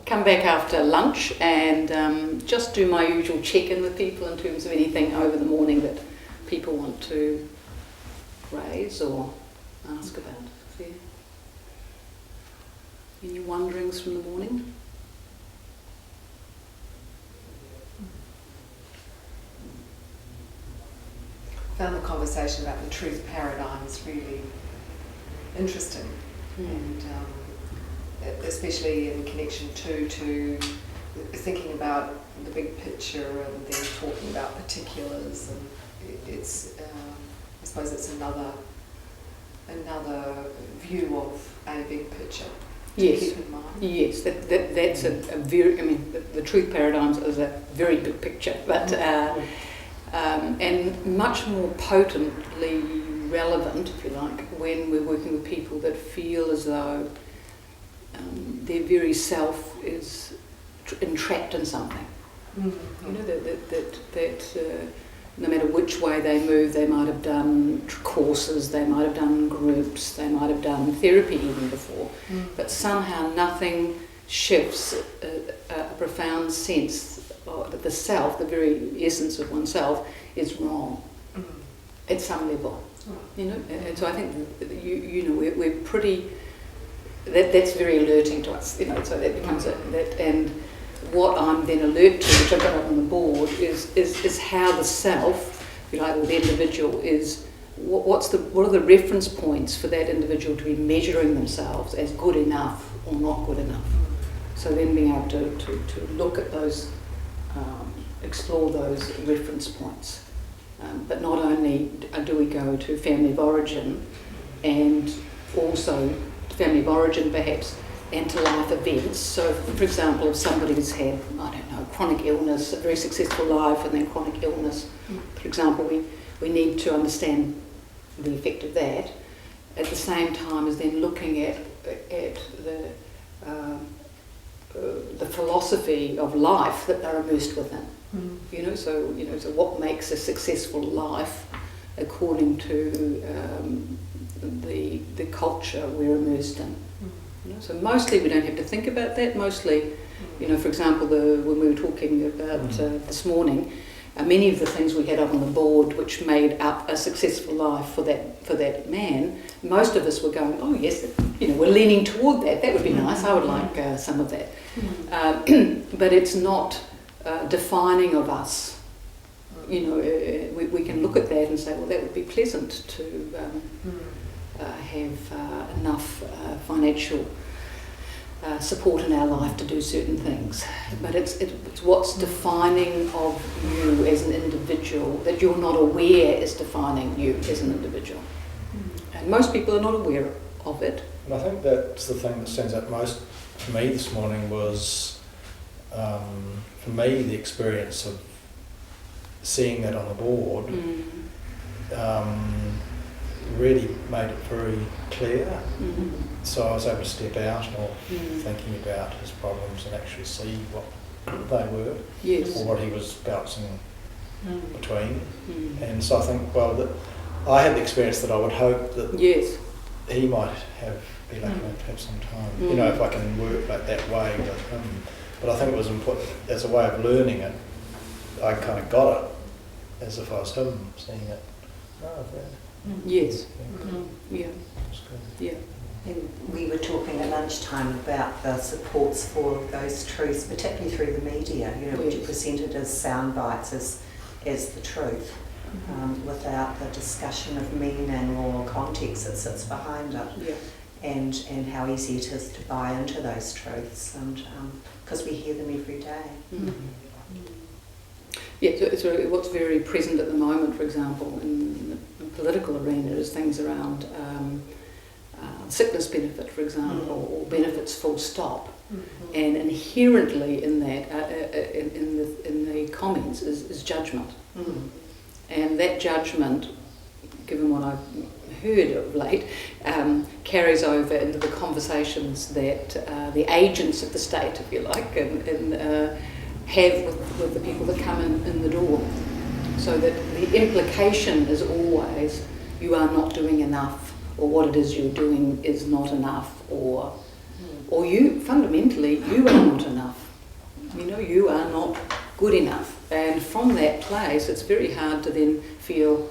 come back after lunch and just do my usual check-in with people in terms of anything over the morning that people want to raise or ask about. Yeah. Any wonderings from the morning? I found the conversation about the truth paradigms really interesting, and especially in connection to thinking about the big picture and then talking about particulars, and it's I suppose it's another view of a big picture to Yes. keep in mind. Yes, that's a very, I mean, the truth paradigms is a very big picture, but and much more potently relevant, if you like, when we're working with people that feel as though their very self is entrapped in something. Mm-hmm. You know, that no matter which way they move, they might have done courses, they might have done groups, they might have done therapy even before, but somehow nothing shifts a profound sense that the self, the very essence of oneself, is wrong at some level. You know, and so I think you know we're pretty. That's very alerting to us. You know, so that becomes that. And what I'm then alert to, which I've got up on the board, is how the self, if you like, or the individual is. What are the reference points for that individual to be measuring themselves as good enough or not good enough? So then being able to look at those, explore those reference points. But not only do we go to family of origin, and also to family of origin perhaps, and to life events. So, for example, if somebody's had, I don't know, chronic illness, a very successful life, and then chronic illness, for example, we need to understand the effect of that. At the same time as then looking at the philosophy of life that they're immersed within. So what makes a successful life according to the culture we're immersed in. So mostly we don't have to think about that. Mostly, for example, when we were talking about this morning, many of the things we had up on the board which made up a successful life for that man, most of us were going, oh yes, we're leaning toward that. That would be nice. I would like some of that. But it's not defining of us. We can look at that and say, well, that would be pleasant to have enough financial support in our life to do certain things. But it's what's defining of you as an individual that you're not aware is defining you as an individual. And most people are not aware of it. And I think that's the thing that stands out most for me this morning was, for me, the experience of seeing that on the board really made it very clear. So I was able to step out of thinking about his problems and actually see what they were, or what he was bouncing between. And so I think, well, that I had the experience that I would hope that he might be lucky enough to have some time. If I can work like that way with him. But I think it was important as a way of learning it. I kind of got it as if I was him seeing it. Yes. Yeah. Yeah. And we were talking at lunchtime about the supports for those truths, particularly through the media, which are presented as sound bites as the truth, without the discussion of meaning or context that sits behind it. Yeah. And how easy it is to buy into those truths, and because we hear them every day. Yeah, so what's very present at the moment, for example, in the political arena is things around sickness benefit, for example, or benefits full stop. And inherently in that, in the comments is judgment. And that judgment, given what I've heard of late, carries over into the conversations that the agents of the state, if you like, and have with the people that come in the door. So that the implication is always you are not doing enough, or what it is you're doing is not enough, or or you, fundamentally, you are not enough. You know, you are not good enough. And from that place, it's very hard to then feel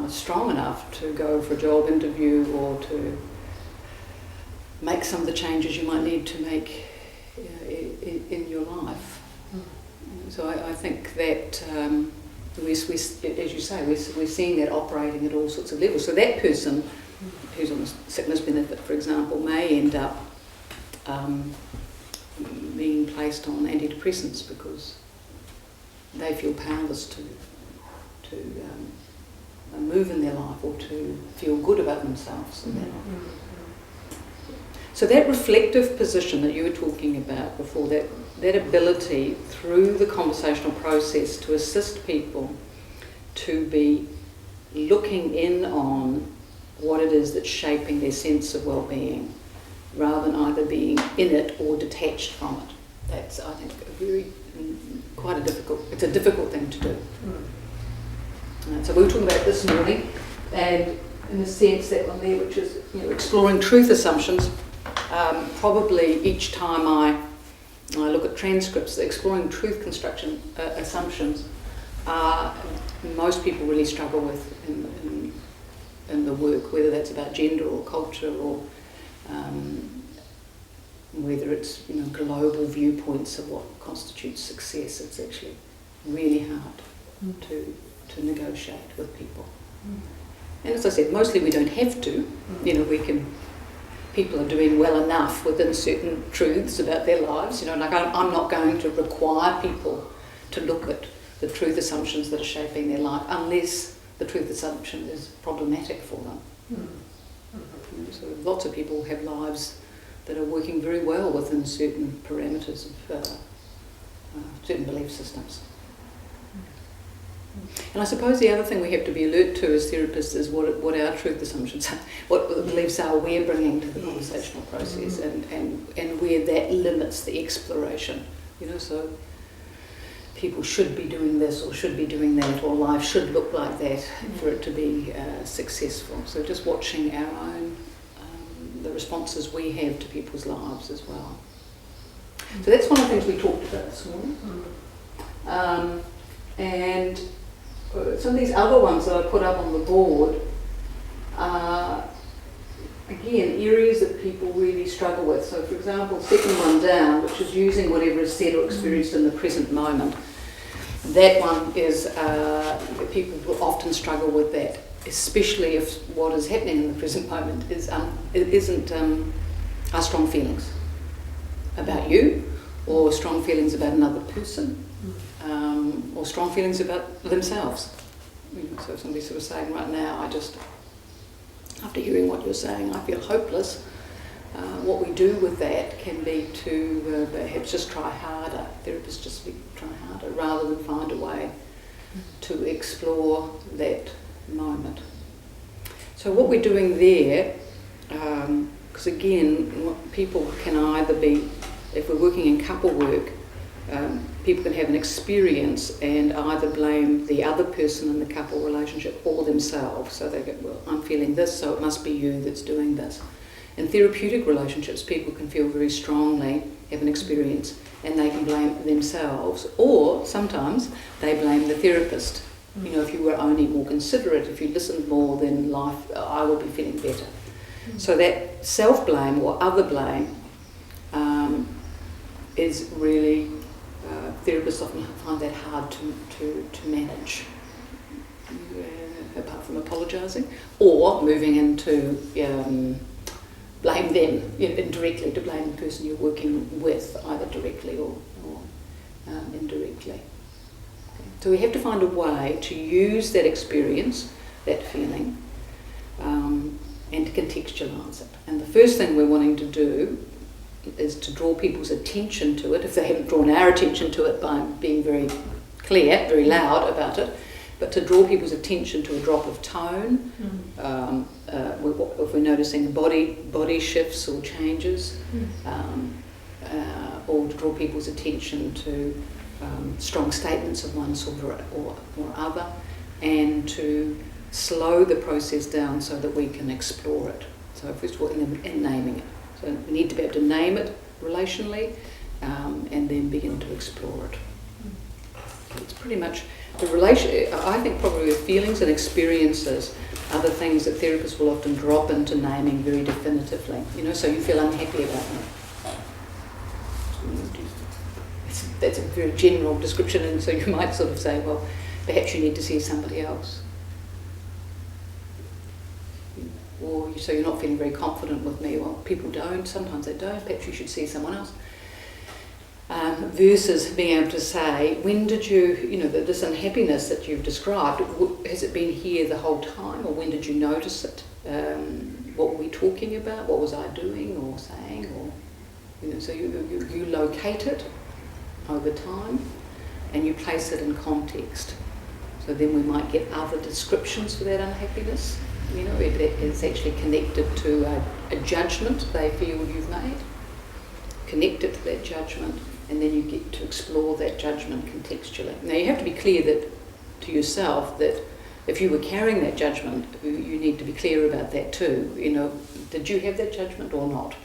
strong enough to go for a job interview or to make some of the changes you might need to make in your life. So I think that, as you say, we're seeing that operating at all sorts of levels. So that person who's on a sickness benefit, for example, may end up being placed on antidepressants because they feel powerless to move in their life or to feel good about themselves in their life. So that reflective position that you were talking about before, that ability through the conversational process to assist people to be looking in on what it is that's shaping their sense of well-being, rather than either being in it or detached from it. That's, I think, it's a difficult thing to do. So we were talking about it this morning, and in a sense that one there, which is exploring truth assumptions. Probably each time I look at transcripts, the exploring truth construction assumptions most people really struggle with in the work, whether that's about gender or culture or whether it's global viewpoints of what constitutes success. It's actually really hard to negotiate with people. And as I said, mostly we don't have to. People are doing well enough within certain truths about their lives. Like I'm not going to require people to look at the truth assumptions that are shaping their life unless the truth assumption is problematic for them. So lots of people have lives that are working very well within certain parameters of certain belief systems. And I suppose the other thing we have to be alert to as therapists is what our truth assumptions are, what the beliefs are we're bringing to the conversational process, and where that limits the exploration. So people should be doing this or should be doing that, or life should look like that for it to be successful. So just watching our own, the responses we have to people's lives as well. So that's one of the things we talked about this morning. And some of these other ones that I put up on the board are, again, areas that people really struggle with. So, for example, second one down, which is using whatever is said or experienced in the present moment. That one is, people will often struggle with that, especially if what is happening in the present moment are strong feelings about you, or strong feelings about another person. Or strong feelings about themselves. So if somebody's sort of saying right now, after hearing what you're saying, I feel hopeless. What we do with that can be to perhaps just try harder. Therapists just try harder rather than find a way to explore that moment. So what we're doing there, because again, people can either be, if we're working in couple work, people can have an experience and either blame the other person in the couple relationship or themselves. So they go, well, I'm feeling this, so it must be you that's doing this. In therapeutic relationships, people can feel very strongly, have an experience, and they can blame themselves, or sometimes they blame the therapist. If you were only more considerate, if you listened more, then I will be feeling better. So that self-blame or other blame is really, therapists often find that hard to manage, apart from apologising, or moving into blame them indirectly, to blame the person you're working with, either directly or indirectly. So we have to find a way to use that experience, that feeling, and to contextualise it. And the first thing we're wanting to do is to draw people's attention to it, if they haven't drawn our attention to it by being very clear, very loud about it, but to draw people's attention to a drop of tone, if we're noticing body shifts or changes, or to draw people's attention to strong statements of one sort or other, and to slow the process down so that we can explore it. So first of all, in naming it. So we need to be able to name it relationally and then begin to explore it. It's pretty much the relation. I think probably the feelings and experiences are the things that therapists will often drop into naming very definitively. So you feel unhappy about me. That's a very general description, and so you might sort of say, well, perhaps you need to see somebody else. Or so you're not feeling very confident with me. Well, people don't. Sometimes they don't. Perhaps you should see someone else. Versus being able to say, when did you, this unhappiness that you've described, has it been here the whole time, or when did you notice it? What were we talking about? What was I doing or saying? Or, so you locate it over time, and you place it in context. So then we might get other descriptions for that unhappiness. It's actually connected to a judgment they feel you've made. Connect it to that judgment, and then you get to explore that judgment contextually. Now you have to be clear to yourself that if you were carrying that judgment, you need to be clear about that too. Did you have that judgment or not?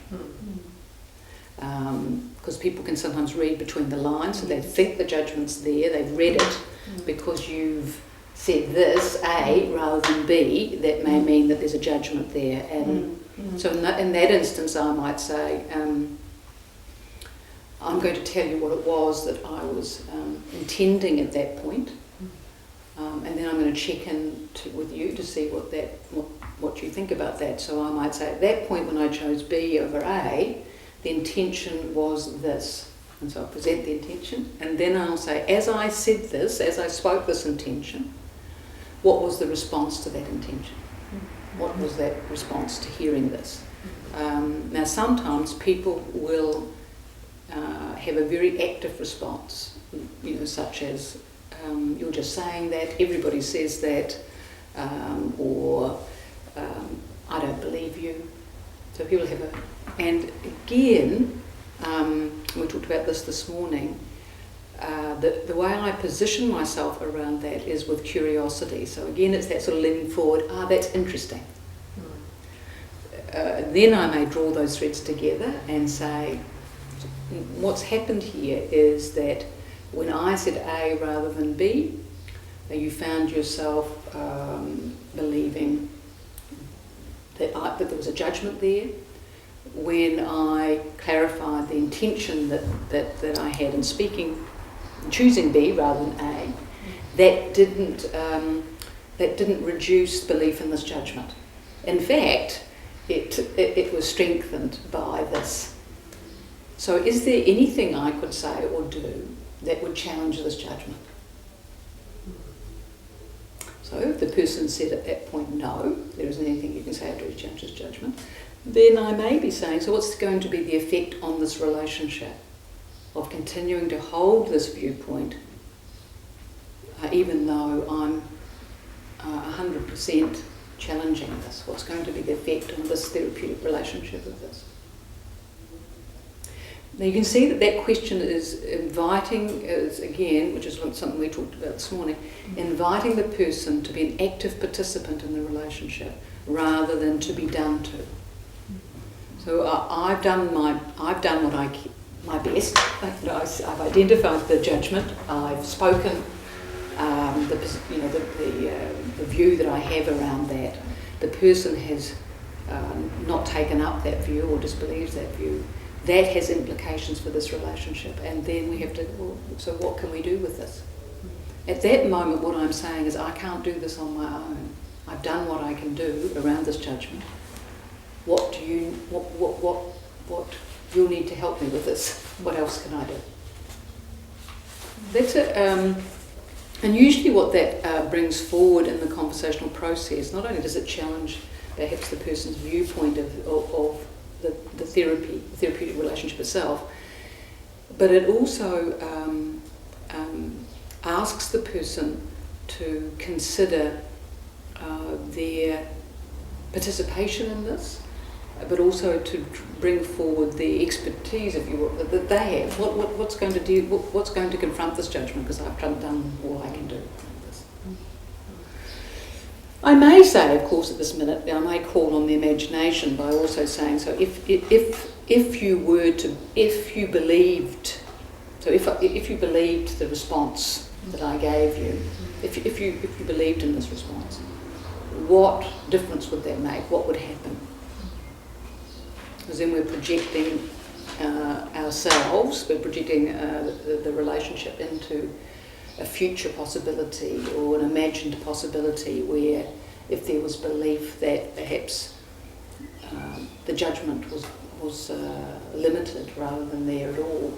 Because people can sometimes read between the lines, so they think the judgment's there, they've read it because you've said this, A, rather than B, that may mean that there's a judgment there. And so in that instance I might say, I'm going to tell you what it was that I was intending at that point, and then I'm going to check in with you to see what you think about that. So I might say, at that point when I chose B over A, the intention was this. And so I present the intention, and then I'll say, as I said this, as I spoke this intention, what was the response to that intention? What was that response to hearing this? Now sometimes people will have a very active response, such as you're just saying that, everybody says that, or I don't believe you. So people have and again, we talked about this morning, the way I position myself around that is with curiosity. So again, it's that sort of leaning forward, that's interesting. Then I may draw those threads together and say, what's happened here is that when I said A rather than B, you found yourself believing that there was a judgment there. When I clarified the intention that I had in choosing B rather than A, that didn't reduce belief in this judgment. In fact, it was strengthened by this. So is there anything I could say or do that would challenge this judgment? So if the person said at that point, no, there isn't anything you can say to challenge this judgment, then I may be saying, so what's going to be the effect on this relationship of continuing to hold this viewpoint even though I'm 100% challenging this? What's going to be the effect on this therapeutic relationship of this? Now you can see that question is inviting, again, which is something we talked about this morning, inviting the person to be an active participant in the relationship rather than to be done to. So I've done my best. I've identified the judgment. I've spoken the view that I have around that. The person has not taken up that view or disbelieves that view. That has implications for this relationship, and then we have to. So what can we do with this? At that moment, what I'm saying is, I can't do this on my own. I've done what I can do around this judgment. What you'll need to help me with this. What else can I do? That's it. And usually what that brings forward in the conversational process, not only does it challenge perhaps the person's viewpoint of the therapeutic relationship itself, but it also asks the person to consider their participation in this, but also to bring forward the expertise, if you will, that they have. What's going to confront this judgment? Because I've done all I can do with this. I may say, of course, at this minute, I may call on the imagination by also saying, so if you believed the response that I gave you, if you believed in this response, what difference would that make? What would happen? Because then we're projecting ourselves, we're projecting the relationship into a future possibility or an imagined possibility where if there was belief that perhaps the judgment was limited rather than there at all,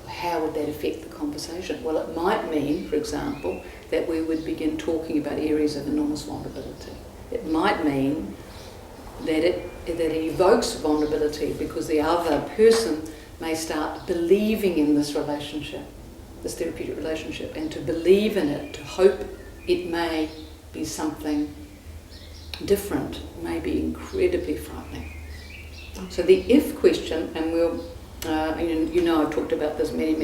how would that affect the conversation? Well, it might mean, for example, that we would begin talking about areas of enormous vulnerability. It might mean that it evokes vulnerability because the other person may start believing in this relationship, this therapeutic relationship, and to believe in it, to hope it may be something different, may be incredibly frightening. So the if question, and you know I've talked about this many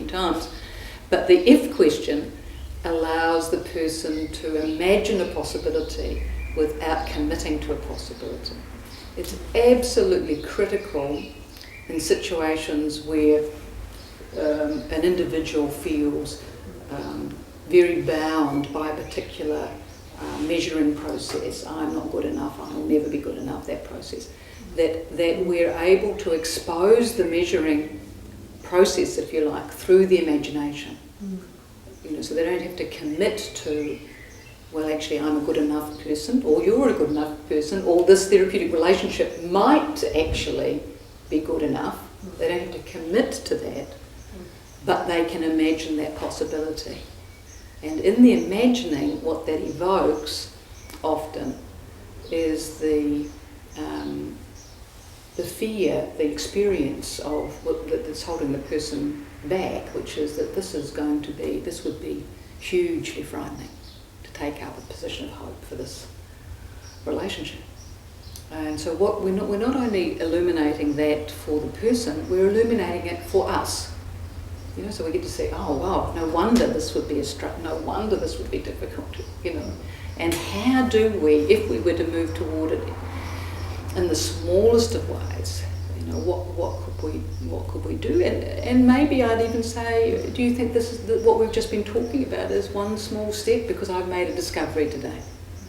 times, but the if question allows the person to imagine a possibility without committing to a possibility. It's absolutely critical in situations where an individual feels very bound by a particular measuring process. I'm not good enough, I will never be good enough, that process. That we're able to expose the measuring process, if you like, through the imagination. So they don't have to commit to, well, actually I'm a good enough person, or you're a good enough person, or this therapeutic relationship might actually be good enough. They don't have to commit to that, but they can imagine that possibility. And in the imagining, what that evokes often is the fear, the experience of that's holding the person back, which is that this would be hugely frightening to take up a position of hope for this relationship. And so we're not only illuminating that for the person, we're illuminating it for us. So we get to say, oh wow, no wonder this would be no wonder this would be difficult, And how do we, if we were to move toward it in the smallest of ways, what could we do? And maybe I'd even say, do you think this is what we've just been talking about is one small step? Because I've made a discovery today.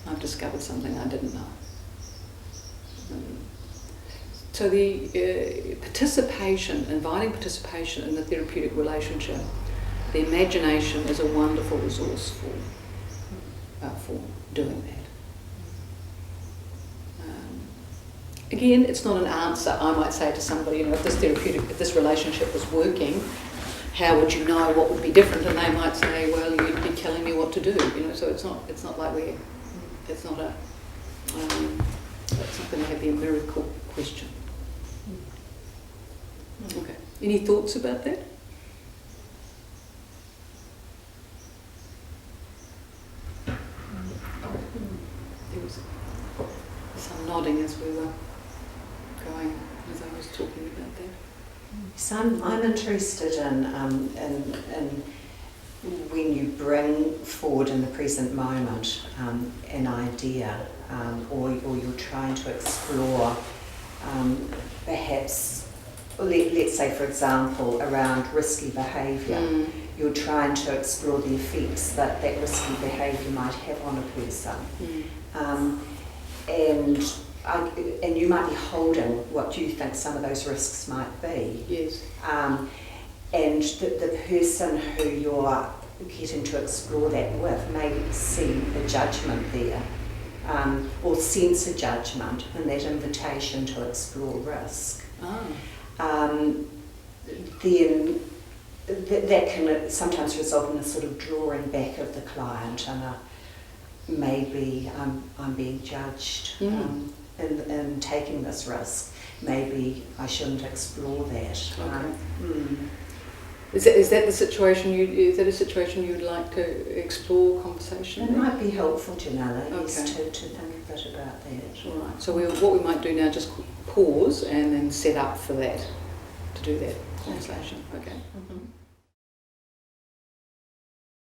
I've discovered something I didn't know. So the inviting participation in the therapeutic relationship, the imagination is a wonderful resource for doing that. Again, it's not an answer. I might say to somebody, if this relationship was working, how would you know what would be different? And they might say, well, you'd be telling me what to do. So it's not like it's not going to be a miracle question. Okay. Any thoughts about that? There was some nodding as we were going, as I was talking about that. So I'm interested in when you bring forward in the present moment an idea, or you're trying to explore perhaps, let's say for example, around risky behaviour, you're trying to explore the effects that risky behaviour might have on a person. And you might be holding what you think some of those risks might be. Yes. And the person who you're getting to explore that with may see a judgment there, or sense a judgment in that invitation to explore risk. Then that can sometimes result in a sort of drawing back of the client and maybe I'm being judged in taking this risk. Maybe I shouldn't explore that. Okay. Is that the situation is that a situation you'd like to explore conversationally? It might be helpful, Johnella, yes, Okay. to think a bit about that. All right. So what we might do now, just pause and then set up for that, to do that conversation. Okay.